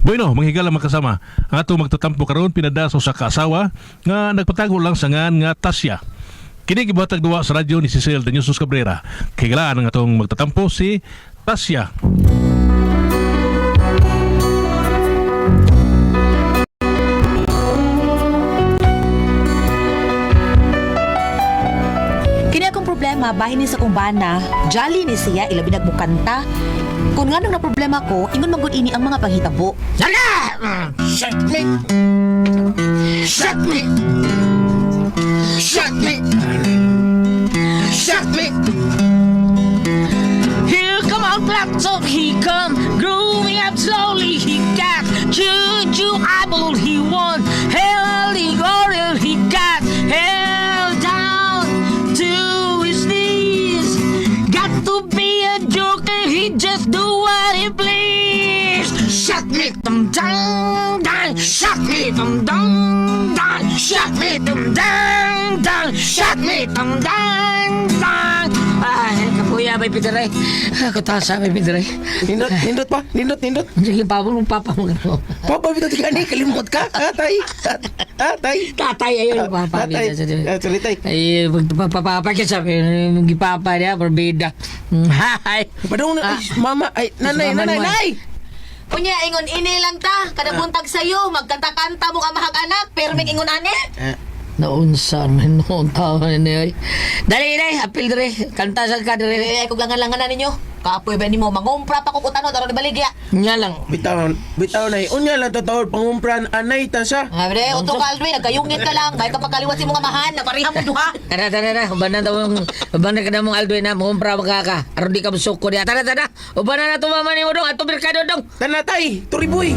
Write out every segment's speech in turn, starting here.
Bueno, manghigala magkasama. Ang ato magtatampo karon pinadaso sa kaasawa nga nagpatago lang sa ngan nga Tasya. Kini gibuhatag duwa sa radyo ni Cecil Danyosos Cabrera. Kahigalaan ang atong magtatampo si Tasya. Kini akong problema, bahin ni sa kong bana, jolly ni siya, ilabi nagmukanta. Kung nga nung na problema ko, ingon magud ini ang mga panghitabo. Sana! Shut me! Shut me! Shut me! Shut me! Here come our platform, he come growing up slowly. He got juju eyeball, he won hell, he got it, he got held down to his knees. Got to be a joker, he just do what he please. Shut me, dum dum dum. Shut me, dum dum dum. Shut me, dum dum dum. Shut me, dum dum dum. Ay, kapuya may pidaray. Ako tasa may pidaray. Nindot pa? Nindot. Sige, papa mo ano. Papa, bito tika ni, kalimot ka. Atay. Tatay, ayun, papa. Atay. Salitay. Ay, magpapapakit sabi, magipapa niya, perbeda. Hay. Padung na, mama, ay, nanay. Kunya, ingon ini lang ta, kada buntag sayo, magkanta-kanta mo ka mahag anak, pero may ingon ane. Naunsan, noon tao niya. Dali, apil dire, kanta sa ka dire. Ay, kung langan-langanan ninyo, kapoy ba ni mo, mangumpra pa kung utano, taro na baligya. Nya lang. Bitaw na, unya lang totoo, pangumpran, anay, tasya. Abre, uto ka, Aldwin, nagkayungit ka lang, kahit kapagkaliwat si mga mahan, naparihan mo duha. Tara, ubanan ka na mong Aldoy na, mumpra magkaka. Aron di ka musuko niya. Tara, ubanan na tumama ni mo dong, ato merkado dong. Tanatay, turiboy.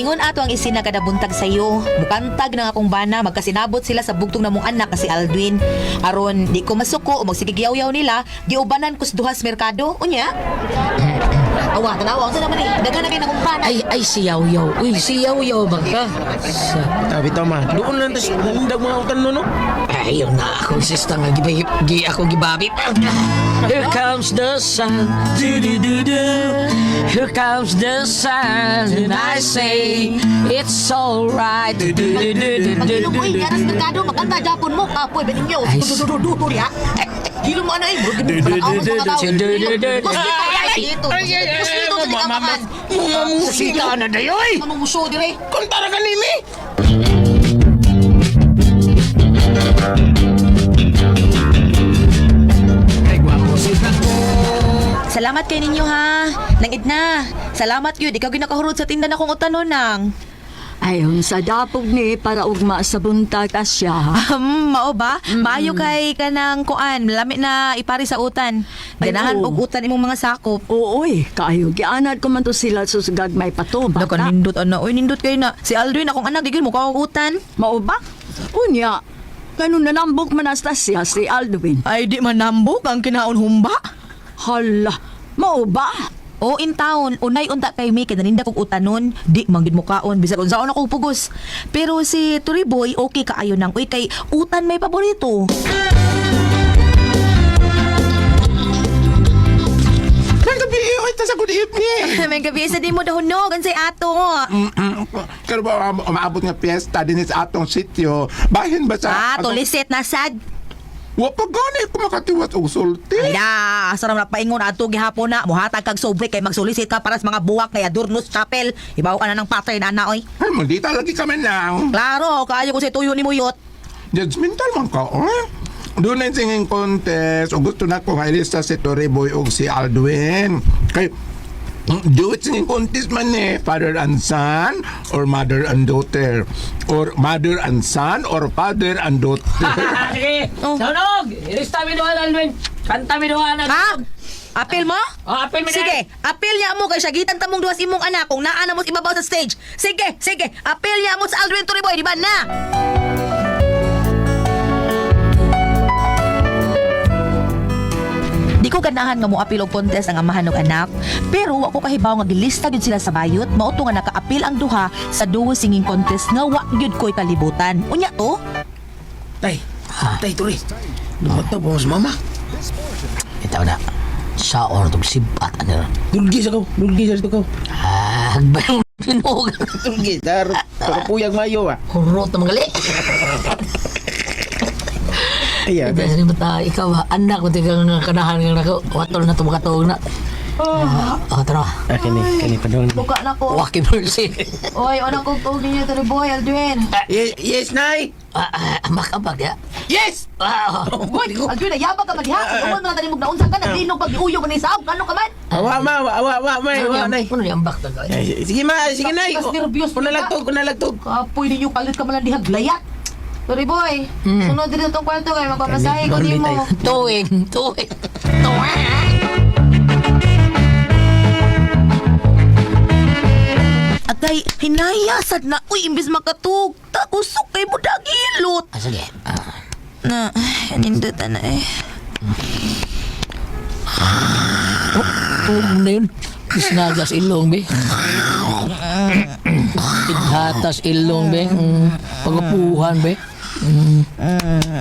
Ingon ato ang isina kada buntag sayo. Mukantag na akong bana, magkasinabot sila sa bugtong na mong anak na si Aldwin. Aron, di ko masuko o magsigigyaw-yaw nila, giubanan ko sa duhas merkado. Unya? Awa, tanawa, saan naman eh? Dagan na kayo nakumpana. Ay, si Yaw-Yaw. Uy, si Yaw-Yaw ba ka? Bitaw ma, doon lang tas, nandag mga utan no. Ay, yun na akong sista nga ako gibabit. Here comes the sun. Here comes the sun. And I say, it's alright. Pag-ilong ko eh, yaras merkado, magkanta Japon mo. Kapoy, ba ninyo? Dudur ya. Hilo mo ano eh, bro. Sita na dayoy! Mamumuso dire. Kontara ka nimi. Salamat kay ninyo ha. Langid na. Salamat yun. Ikaw ginakahurot sa tinda na kong utanon nang. Ayon sa dapog ni para ugma sa buntag asya. Mao ba? Maayo kay kanang kuan, lami na ipari sa utan. Ay, Ganahan oo. og utan imong mga sakop. Ooy, kaayo gianad ko man to sila susugag may pato Dakan bata. nindot ana. Oy nindot kay na. Si Aldrin akong anak digil mo kaog utan. Mao ba? Unya, kanun nanambok man Anastasia si Aldwin. Ay di man nambok ang kinaon humba. Hala, mao ba? O in town, unay unta kay mi kinaninda kog utanon, di manggid mo kaon bisag unsaon ako pugos. Pero si Turiboy okay kaayo nang uy kay utan may paborito. Nagabi, ay, tas ako di ipni. May gabi sa di mo dahunog ansay ato. Kaya ba umaabot nga piyesta din sa atong sityo? Bahin ba sa... Tulisit na sad. Wapag gani ko makatiwat og sulti. Ay da, asa na paingon ato gihapon na muhatag kag sobre kay magsulisit ka para sa mga buwak kay Adornos Chapel. Ibaw ka na ng patay na ana oy. Ay, maldita lagi kami lang. Klaro, kaayo ko sa tuyo ni Muyot. Judgmental man ka, eh? Doon na yung singing contest. O gusto na kong ilista si Toriboy o si Aldwin. Kay, do it singing contest man eh. Father and son or mother and daughter. Or mother and son or father and daughter. Sige, Oh. saunog! Ilista mi doon, Alwin. Kanta mi doon, Ha? Alwin. Apil mo? Oh, apil mi Sige, apil niya mo kay sagitan tamong duwas imong anak kung naa na mo ibabaw sa stage. Sige, apil niya mo sa Aldrin Turiboy, di ba na? Di ko ganahan nga mo apil og contest ang amahan og anak, pero wa ko kahibaw nga gilista gyud sila sa bayot, mao to nga nakaapil ang duha sa duo singing contest nga wa gyud ko'y kalibutan. Unya to? Tay, Turi. Lumot na po sa mama. Itaw na. saon itong sibat. Ano? Dulgis ako. Dulgis ako. Agbayang pinog. Dulgis. Para puyang mayo ah. Kurot na mga gali. Ayan. Dahil bata, ikaw anak ko tigang kanahan ng nako. Watol na itong makatawag na. Tara. Kani padong. Buka na ko. Waki mercy. Oy, ano kong tawag ninyo, Tariboy, Aldwin? Yes, Nay. Ambak-ambak ya. Yes. Boy, Aldwin, ayabang ka maghihapon. Umon mga tanimog na unsa ka, naglinog pag-iuyog ni Saab. Kano ka man? Awa, Nay. Ano yung ambak na ka? Sige, sige, Nay. Kas nervyos Kung nalagtog. Kapoy ninyo kalit ka man lang dihag layat. Tariboy, sunod din itong kwarto kayo. Magpamasahe ko din mo. Tuwing. Atay, hinayasad na. Uy, imbis makatug. Takusok kay mo dagilot. Sige. Na, nindota na eh. Tuwing na yun. Isnagas ilong, be. Tidhatas ilong, be. Pagapuhan, be.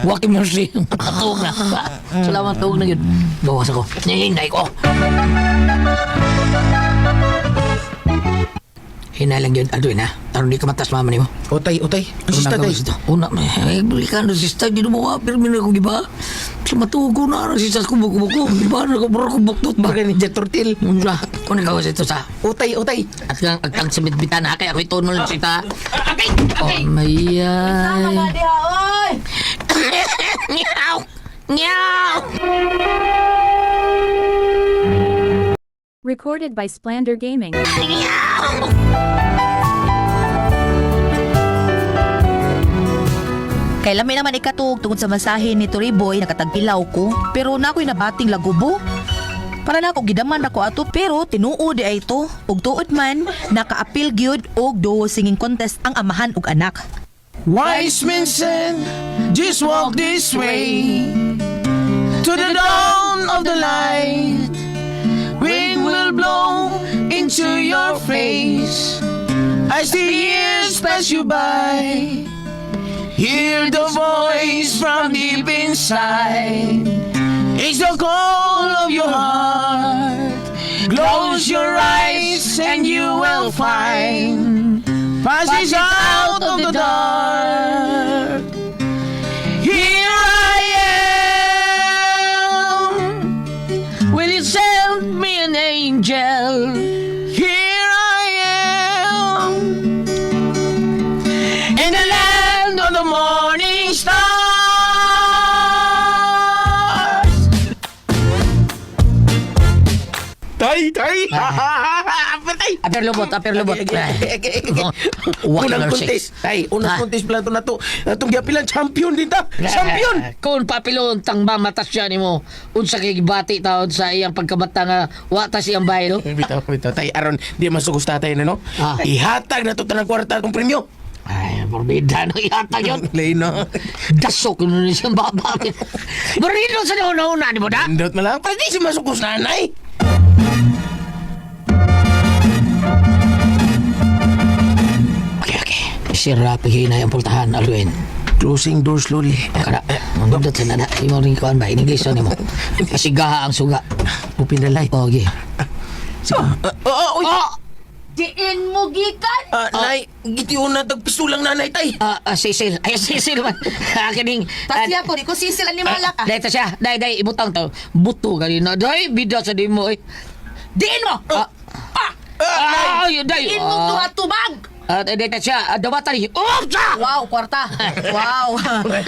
Waki mercy. Tuwag na. Salamat, tuwag na yun. Bawas ako. Hinay ko. Hinay lang yun, Aldwin, ha? Taron di ka matas mama ni mo. Utay. Sista, tay. Una, balikan na sista, di na mo kapir, mina ko, di ba? Sa matugo na, sista, kubuk-kubuk, di ba? Nakabuktot ba? Baka ninja turtle. Unsa, kung nagawa ito sa... Utay. At kang agtang sa bitbitan na, kaya ako'y tono lang sita. Oh, mayay. Tama ka diha, oy! Nyaw! Nyaw! Recorded by Splander Gaming. Kay lami naman ikatug tungod sa masahe ni Turiboy nakatagpilaw ko, pero na ako'y nabating lagubo. Para na ako gidaman ako ato, pero tinuod di ay ito. Ug tuod man, naka-appeal gyud og duo singing contest ang amahan ug anak. Wise men said, just walk this way to the dawn of the light. Wind will blow into your face as the years pass you by. Hear the voice from deep inside. It's the call of your heart. Close your eyes and you will find passes out of the dark. Here I am. Will you send me an angel? Here I am. In the land of the morning stars. Tay! Patay! Aper lubot. Unang contest. Tay, unang contest pala ito na ito. Itong giapilan, champion din ta. Champion! Kung papilon tang mamatas siya ni mo, unsa kay gibati taon sa iyang pagkabata nga wata siyang bahay, no? Bitaw. Tay, aron, di masugos tatay na, no? Ah. Ihatag na ito tanang kwarta itong premyo. Ay, morbida no yata yun. Lino. Dasok yun na siyang babakit. Marino sa nauna-una, di mo da? Indot mo lang. Pwede si masugos nanay. Okay. Sira paghinay ang pultahan, Alwin. Closing door slowly. Kada, magdot sa nada. Imo rin ko ba? Iniglisyon ni mo. Pasigaha ang suga. Upin na light. Okay. Uy! Diin mo gikan? Nay, gitiyon na tagpisulang nanay, tay. Sisil. Ay, sisil man. Kining. Tasya po, di ko sisilan ni Malak ah. Dahil ta siya. Dahil, ibutang to. Buto ganina. Dahil, bida sa di mo eh. Diin mo! Ay, dahil. Diin mo duha tubag! At dahil ta siya. Dawatan ni. Siya! Wow, kwarta. Wow.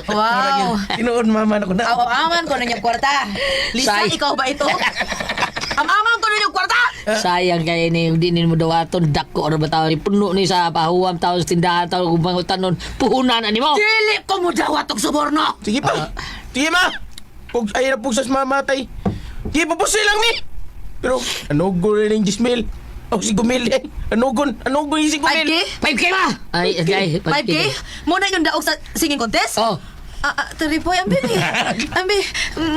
Wow. Tinoon mama na ko na. Aman ko na niyang kwarta. Lisa, Say. ikaw ba ito? Amaman ko na niyang kwarta! Sayang kaya ni dinin mo dawaton dako or bataw ni puno ni sa pahuwam taon sa tindahan taon kung tanon puhunan ani mo. Dili ko mo dawat og suborno! Sige pa. Sige ma. Pug ay na pugsas mama, tay. Sige pa lang ni. Pero ano go rin yung Gismel? O si Gumel ay. Anugon yung si Gumel. 5K? 5K ba? Ay, 5K? Muna yung daog sa singing contest? Oh. Tariboy, ambi. Ambi,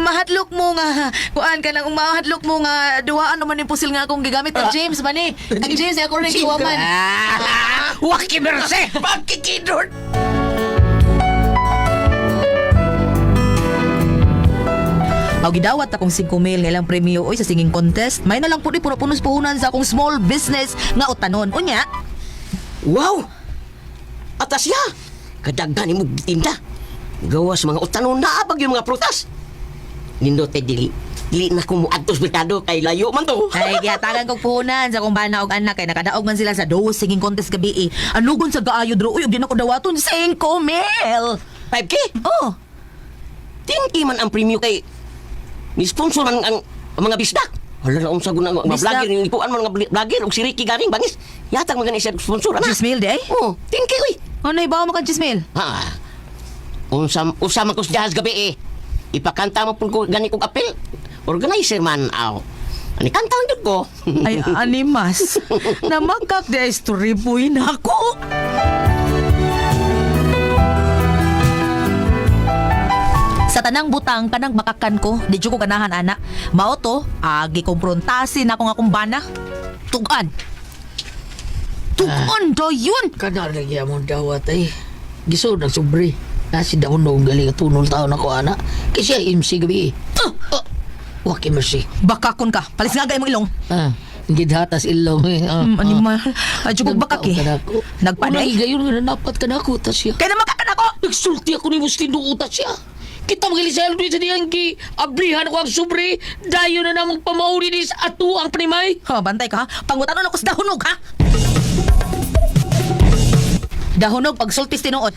mahadlok mo nga. Kuan ka nang mahadlok mo nga. Duwaan naman yung pusil nga akong gigamit ng James, mani. Ang James, ako rin kiwaman. Waki merse. Aw gidawat akong 5,000 nga ilang premyo oy sa singing contest. May na lang pud puno-punos puhunan sa akong small business nga utanon. Unya. Wow! Atasya! Kadaghan mo tinda. Gawas mga utanon na abag yung mga prutas. Nindote dili. Dili na ko mo adtos merkado kay layo man to. Ay, gihatagan kong puhunan sa akong bana og anak kay nakadaog man sila sa do singing contest gabi. Anugon sa gaayod ro uy, og di na ko dawaton 5,000. 5K? Oh, Tingki man ang premyo kay ni sponsor man ang mga bisdak. Wala na unsa guna mga Bisdak? vlogger ni kuan man mga vlogger og si Ricky garing bangis. Yatag man gani siya sponsor ana. Jismil day. Oh, tingki uy. Ano ibaw mo ka Jismil? Ha. Unsa man ko sa jazz gabi Ipakanta mo pun ko gani kong apel. Organizer man aw. Ani kanta jud ko. Ay, animas. Namagkak di story boy na ako. Sa tanang butang kanang makakan ko, di jud ko ganahan ana. Mao to, agi komprontasin ako nga akong bana. Tugan. Tugon do yun. Kana lagi among dawat ay. Gisod ang sobre. Nasi daw nung galing at tunol taon ako, ana. Kasi ay MC gabi. Waki mercy. Bakakon ka. Palis nga gay mo ilong. Gidhatas ilong eh. Animal. Ay jud ko bakak eh. Nagpanay. Unay gayon nga napat ka na ako, Tasya. Kaya na makakan ako. Nagsulti ako ni Mustino utas siya. Kita magilisayal doon sa diyang ki. Abrihan ako ang sobre. Dayo na namang pamauli ni sa ato ang panimay. Ha, bantay ka ha. Pangutanon ako sa dahunog ha. Dahunog pagsultis tinuod.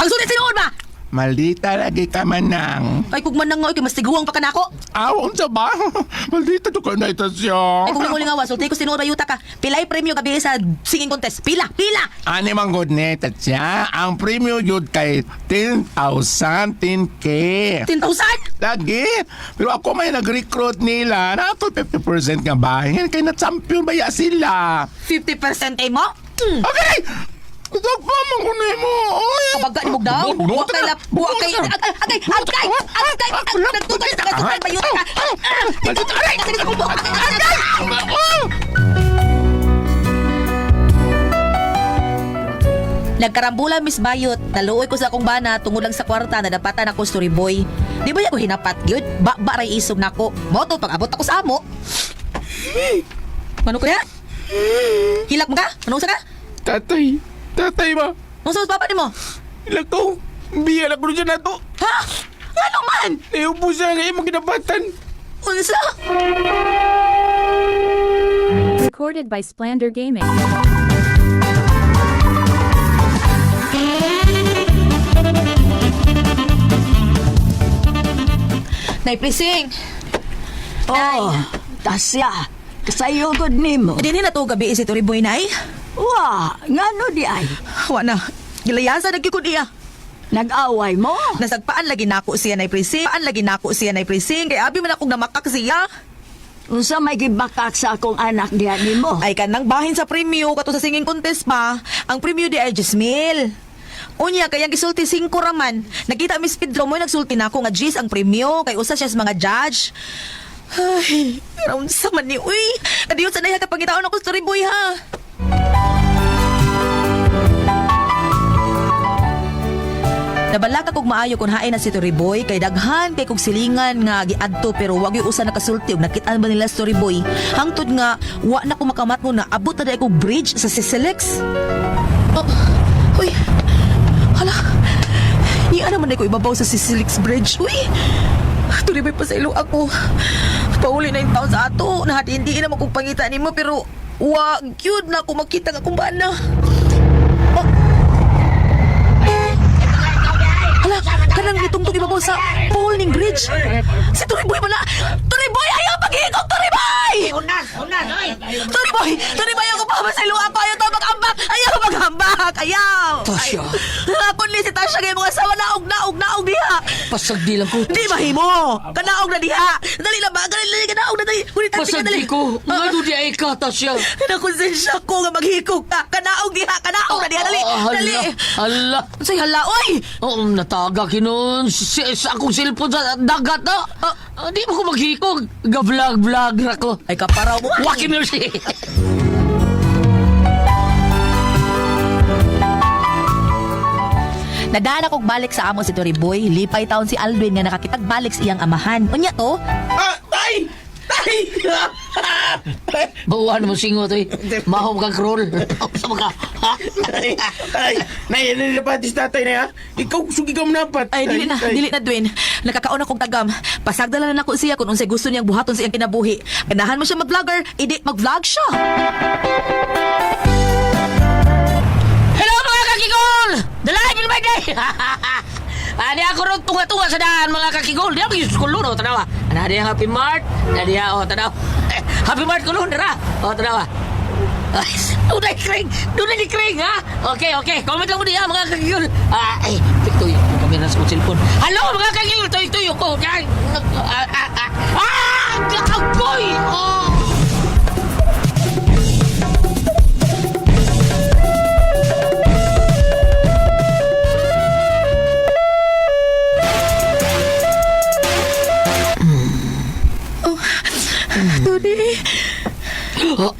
Pagsultis tinuod ba? Maldita lagi ka manang. Ay kung man nga, mas tiguang pa ka na ako. Awon sa ba? Maldita to ka na ito siya. Ay kung nanguling awa, sulti ko tinuod ba yuta ka. Pilay premyo gabi sa singing contest. Pila! Ani mang good net at siya. Ang premium yun kay 10,000, 10K. 10,000? Lagi. Pero ako may nag-recruit nila. Nato 50% nga bahin. Kaya na-champion ba ya sila? 50% ay mo? Okay! Nagpamang ko na mo. Oy! Kabaga ni mo daw. Buwa kay lap. Buwa kay. Agay! Nagtugal sa kasukan ba yuta ka? Maldita aray! Nagkarambulan Miss Bayot, naluoy ko sa akong bana tungod lang sa kwarta na dapatan ako story boy. Di ba ako hinapat gyud? Ba ray isog nako. Mo to pag abot ako sa amo. Ano kaya? Hilak mo ka? Anong sa ka? Tatay ba? Anong sa papa nimo? Ilang ko. Biyan ako dyan na to. Ha? Ano man? Naiupo siya ngayon mga kinapatan. Unsa? Recorded by Splander Gaming. Nay Prising. Oh, Tasya, kasayo gud nimo. Dini na to gabi si story boy nay. Wa, ngano di ay? Wa na. Gilayansa nagkikod iya. Nag-away mo? Nasagpaan lagi nako siya nay Prising. Paan lagi nako siya nay Prising. Kaya abi man akong namakak siya. Unsa may gibakak sa akong anak diha nimo? Ay kanang bahin sa premyo kato sa singing contest pa. Ang premyo di ay 10,000. Unya kaya gisulti 5 raman. Nakita Miss Pedro mo nagsulti na ako nga G's ang premyo kay usa siya sa mga judge. Ay, raon sa man ni uy. Kadiyot sa nahiya kapag itaon ako story boy ha. Nabalaka kog maayo kung hain na si Story Boy kay daghan kay kog silingan nga giadto pero wag yung usa nakasulti ug nakita ba nila Story Boy hangtod nga wa na ko makamat mo na abot na ko bridge sa Sisilex. Oh, uy. Hala. Ni ana man ko ibabaw sa Sisilex bridge. Uy. Story Boy pasaylo ako. Pauli na yung taon sa ato. Nahati-hindi na makong pangita nimo pero wag yun na ako makita nga kung bana. Kanang nitungtong ibabaw sa Polning Bridge. Si Tony Boy mana? Tony Boy, ayaw paghigog! Tony Boy! Tony Boy! Tony Boy, ako pa masaylo ako. Ayaw to mag-ambak! Ayaw mag-ambak! Ayaw! Tasya. Ako ni si Tasya kayo mga asawa naog diha. Pasagdi lang ko. Di mahimo! Kanaog na diha! Dali na ba? Dali kanaog na dali! Ngunit Pasagdi ko. Ngano di ay ka, Tasya. Nakonsensya ko nga maghikog ka! Kanaog diha! Kanaog na diha! Dali! Dali! Hala. Say hala, oy! Oo, nataga kinon sa akong cellphone sa dagat na. Di mo ko maghikog. Ga-vlog ra ko. Ay kaparaw mo! Waki mercy. Nadaan akong balik sa amo si Toriboy. Lipay taon si Alvin nga nakakitagbalik sa iyang amahan. Unya to? Tay! Tay! Bauhan mo singo to eh. Mahom kang kroll. Sa mga, ha? Tay! Nay, nilipatis tatay na ha? Ikaw, sugi ka manapat. Ay, dili na, Dwayne. Nakakaon akong tagam. Pasagdala na ako siya kung unsay gusto niyang buhaton sa iyang kinabuhi. Ganahan mo siya mag-vlogger, idi mag-vlog siya. Hello mga kakigol! Dalahan nyo naman day! Di ako rin tunga-tunga sa daan mga kakigol. Di ako yung skulo, tanawa. Di ang Happy Mart. Di ako, tanawa. Happy Mart ko nun, dara. Tanawa. Ay, doon ni Kring, ha? Okay. Comment lang mo diya, mga kakigol. Ay, tuyo. Kami na sa cellphone. Hello, mga kakigol. Tuyo ko. Yan. Agoy! Oh! Tony. Oh,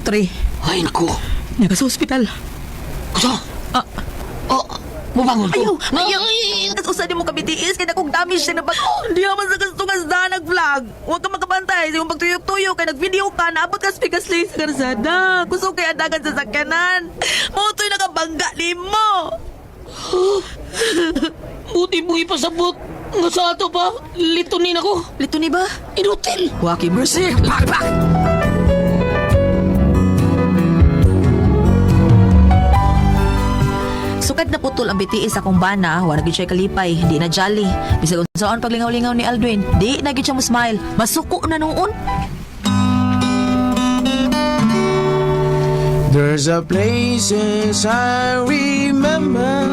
Tri, ay, naku. naga sa ospital. Kusa? Mubangon ko. Ayaw. Usa di mo kabitiis kaya akong damage siya na bago. Di naman sa kastungasda nag-vlog. Huwag ka makabantay. Sa yung pagtuyok-tuyok kaya nag-video ka. Naabot ka spigaslay sa karsada. Gusto kaya dagan sa sakyanan. Moto'y nakabangga ni mo. Buti mo ipasabot. Nga sa ato pa, litunin ako. Lito ni ba? Inutil. Waki mercy. Pak! Sukad na putol ang BTS akong bana. Wala gid siya kalipay. Di na jolly. Bisag unsaon paglingaw-lingaw ni Aldwin. Di na gid siya mo smile. Masuko na noon. There's a places I remember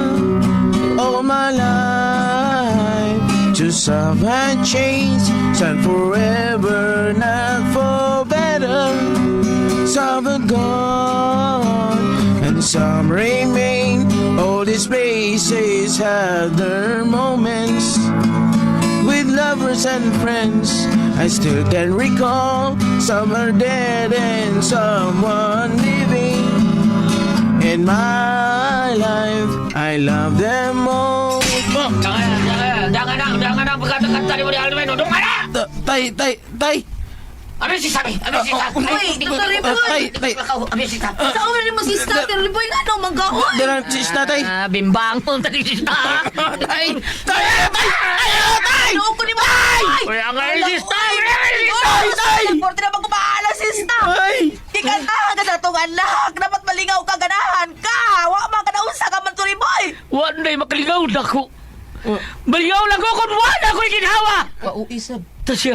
all my life. Just some had changed, some forever, not for better. Some are gone, and some remain. All these places have their moments. With lovers and friends, I still can recall. Some are dead and someone living. In my life, I love them all. Jangan na pagkata-kata ni mo ni Alvin. Doon ka na! Tay! Ano si Sabi? Uy, Dr. Ripoy! Ano si Sabi? Sa una ni mo si Dr. Ripoy nga no, manggaon. Dara, sis tatay. Bimbang mo tadi si Sabi. Tay! Ano ko ni mo? Kaya nga si Sabi! Porte na magkumaala si Stab. Di ka na sa itong anak. Dapat malingaw ka, ganahan ka. Wa man ka na unsa ka man to Ripoy. Wan na'y makaligaw na ko. Baligaw lang ko kung wan ako'y ginhawa. Isab. Tasya,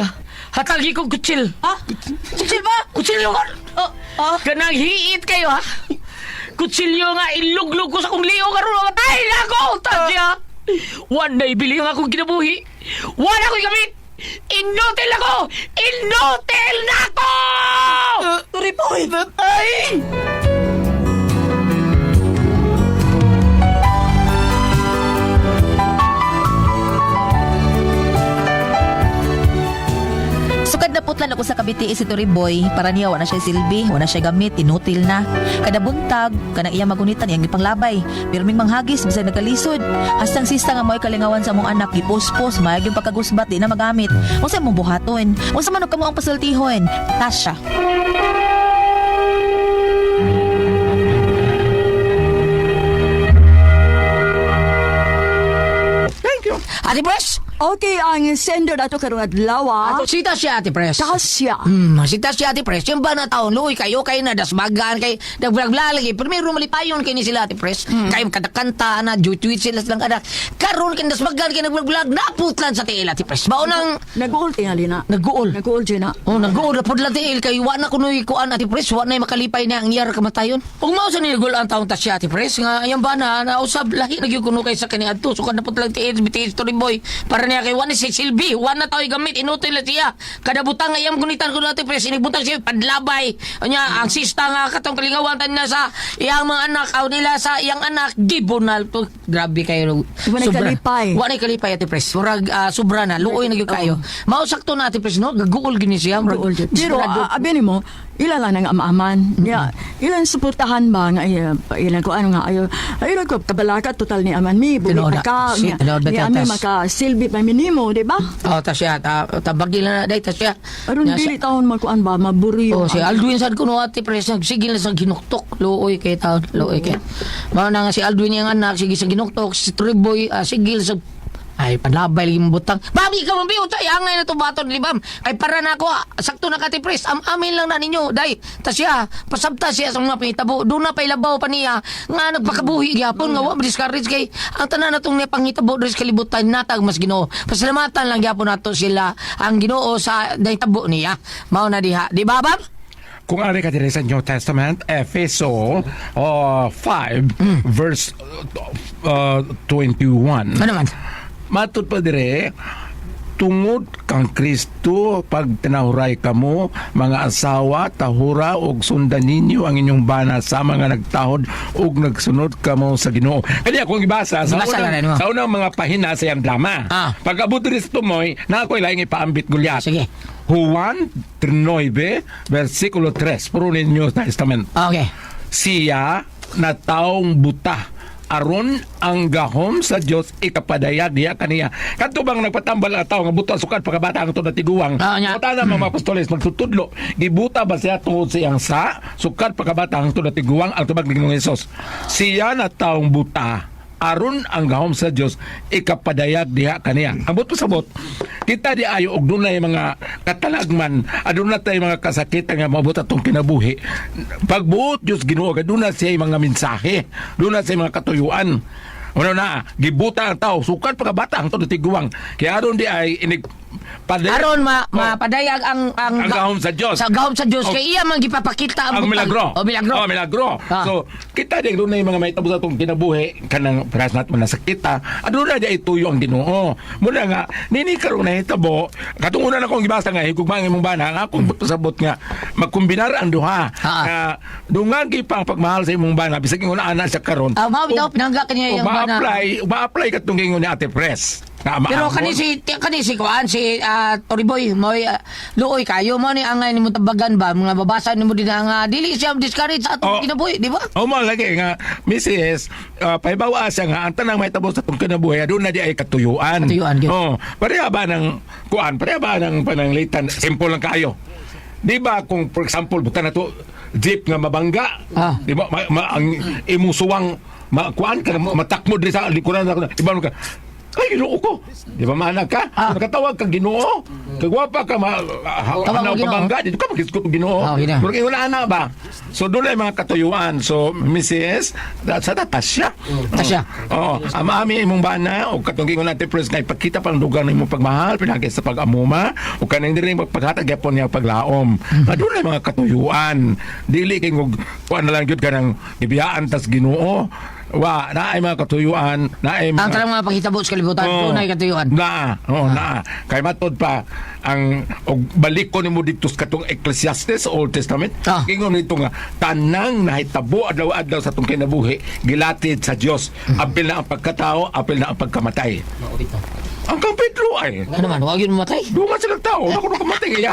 hatagi kong kutsil. Ha? Chill ba? Kutsilyo ka! Kanang hiit kayo, ha? Kutsilyo nga iluglog ko sa kong liyo karon matay na ako, Tasya! One day, bili nga akong kinabuhi. One ako'y gamit! Inutil ako! Inutil na ako! Ripoy! Tatay! Sukad na putlan ako sa kabitiis si Toriboy para niya wala siya silbi, wala siya gamit, inutil na. Kada buntag, kanang iya magunitan iyang ipanglabay. Pirming manghagis bisag nagkalisod. Hastang sista nga mo'y kalingawan sa mong anak, gipospos, mayag yung pagkagusbat, di na magamit. Unsa mong buhaton? Unsa man og kamo ang pasultihon? Tasha. Thank you. Ate Pres! Okay, ang sender na ito karong adlaw. Ato sita siya, Ate Pres. Tasya. Sita siya, Ate Pres. Yung ba na taon, luoy kayo na dasmagan kay nagblagla lagi. Primero malipayon kay ni sila, Ate Pres. Kayo kadakanta na, tweet sila silang kada. Karon kay dasmagan kay nagblaglag, naputlan sa tiil, Ate Pres. Baunang Nag-uol tingali na. nag-uol. Nag-uol dyan na. Oh, nag-uol na po lang tiil kay wala kunoy kuan, Ate Pres. Wala na makalipay na ang iyar kamatayon. Kung mao sa nilagol ang taong tasya, Ate Pres, nga yung ba na nausab lahi nagyukuno kay sa kaniadto. So kan na po lang tiil, BTS Toriboy. Para niya kay wani si Silvi, wala tayo gamit, inutoy lang siya. Kada butang ayam gunitan ko natin pres, inibutang siya padlabay. Anya ang sista nga katong kalingawan niya sa iyang mga anak, aw nila sa iyang anak gibonal to. Grabe kayo. Wala kalipay. Wala kalipay ati pres. Murag sobra na, luoy na gyud kayo. Mao sakto na ati pres no, gaguol gini siya. Pero abi nimo ilala nang amaman. Ya, ilan suportahan ba nga ilan ko ano nga ayo ko kabalaka total ni aman mi bumi Tinoda. ka. Si, tinoda Ni tatas. ami maka silbi pa minimo, di ba? Oh, ta siya, tabagil na day ta siya. Aron Nya dili taon magkuan ba maburiyo. Oh, si Aldwin sad kuno ati pres sigil na sa ginuktok, luoy kay taon, luoy kay. Mao na nga si Aldwin yang anak sige sa ginuktok, si Triboy sigil sa ay panabay lagi butang. Babi ka mambiyo tay angay na to baton libam. Ay para na ako sakto na kati pres. Amin lang na ninyo day. Ta siya pasabta siya sa mga pangitabo. Do na pay labaw pa niya nga nagpakabuhi gyapon nga wa discourage kay ang tanan natong ni pangitabo dres kalibutan natag mas Ginoo. Pasalamatan lang gyapon nato sila ang Ginoo sa daytabo niya. Mao na diha. Di ba bab? Kung ari ka dire sa New Testament, Efeso 5 verse 21. Ano man? Matod pa dire, tungod kang Kristo pag tinahuray kamo mga asawa tahura og sundan ninyo ang inyong bana sa mga nagtahod ug nagsunod kamo sa Ginoo. Kaya kung ibasa Ibasa na rin mo. sa unang mga pahina sa iyang drama. Pag abot diri sa tumoy, na ako'y laing ipaambit Goliath. Sige. Juan 9 versikulo 3 puro ni New Testament. Okay. Siya na taong buta aron ang gahom sa Dios ikapadayag niya kaniya. Kadto bang nagpatambal ang tao nga buta sukat pagkabata ang tunad tiguang. Nya. Uta na mga apostoles magtutudlo. Gibuta ba siya tungod siyang sa sukat pagkabata ang tunad tiguang ang tubag ni Ginoong Hesus. Siya na taong buta aron ang gahom sa Dios ikapadayag diha kaniya. Ang buto sabot kita di ayo og dunay mga katalagman, aduna tay mga kasakitan nga maabot atong kinabuhi. Pagbuot Dios Ginoo aduna siya mga mensahe, aduna siya mga katuyuan. Ano na, gibuta ang tao, sukat pagkabata ang tunad tiguang. Kaya aron di ay inig Aron mapadayag ang gahom sa Dios. Sa gahom sa Dios kay iya man gipapakita ang milagro. milagro. Oh, milagro. So, kita din doon na yung mga may tabos atong kinabuhi, kanang paras natin manasakita, adun na dyan ituyo ang Ginoo. Muna nga, nini karon na hitabo, katong una na kong gibasa nga, higugmang imong bana, nga akong sabot nga, magkumbinar ang duha. Dungagi pa ang pagmahal sa imong bana, bisag yung una sa karon. Mao bitaw pinangga kaniya yung bana. Ma-apply katong gingon ni Ate Pres. Pero kani si kuan si Toriboy moy luoy kayo mo ni angay nimo tabagan ba mga babasa nimo din nga dili siya discourage sa atong kinabuhi di ba? Mo lagi nga Mrs. Paibawa siya nga ang tanang may tabos sa atong kinabuhi adun na di ay katuyuan. Pareha ba ng kuan? Pareha ba ng pananglitan? Simple lang kayo. Di ba kung for example buta na to jeep nga mabangga, di ba ang imusuwang kuan ka matakmo diri sa likuran di ba ka ay, Ginoo ko. Di ba manag ka? Nakatawag kang Ginoo. Kagwapa ka hanaw ka bangga. Dito ka magkisgot ng Ginoo. Pero kayo na ba? So, doon ay mga katuyuan. So, Mrs. Sa Tasya. Tasya. Oo. Amami imong bana o katunggingon natin pres na ipakita pang lugar ng imong pagmahal pinagay sa pag-amuma o kanang diri magpaghatag yapon niya paglaom. Doon ay mga katuyuan. Dili kay kuan na lang gyud kanang ibiyaan tas Ginoo. Wa na ay mga katuyuan na ay ang tanang mga panghitabo sa kalibutan tunay katuyuan na kay matod pa ang og balik ko nimo dito sa katong Ecclesiastes Old Testament kingon nito nga tanang nahitabo adlaw-adlaw sa atong kinabuhi gilatid sa Dios apil na ang pagkatao apil na ang pagkamatay ang kang Pedro ay ano man wag yun mamatay dungan sila tao ako kamatay kaya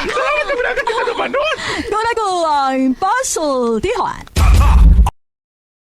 salamat na pinagkatid na naman doon Doon ako ang puzzle, Tijuan.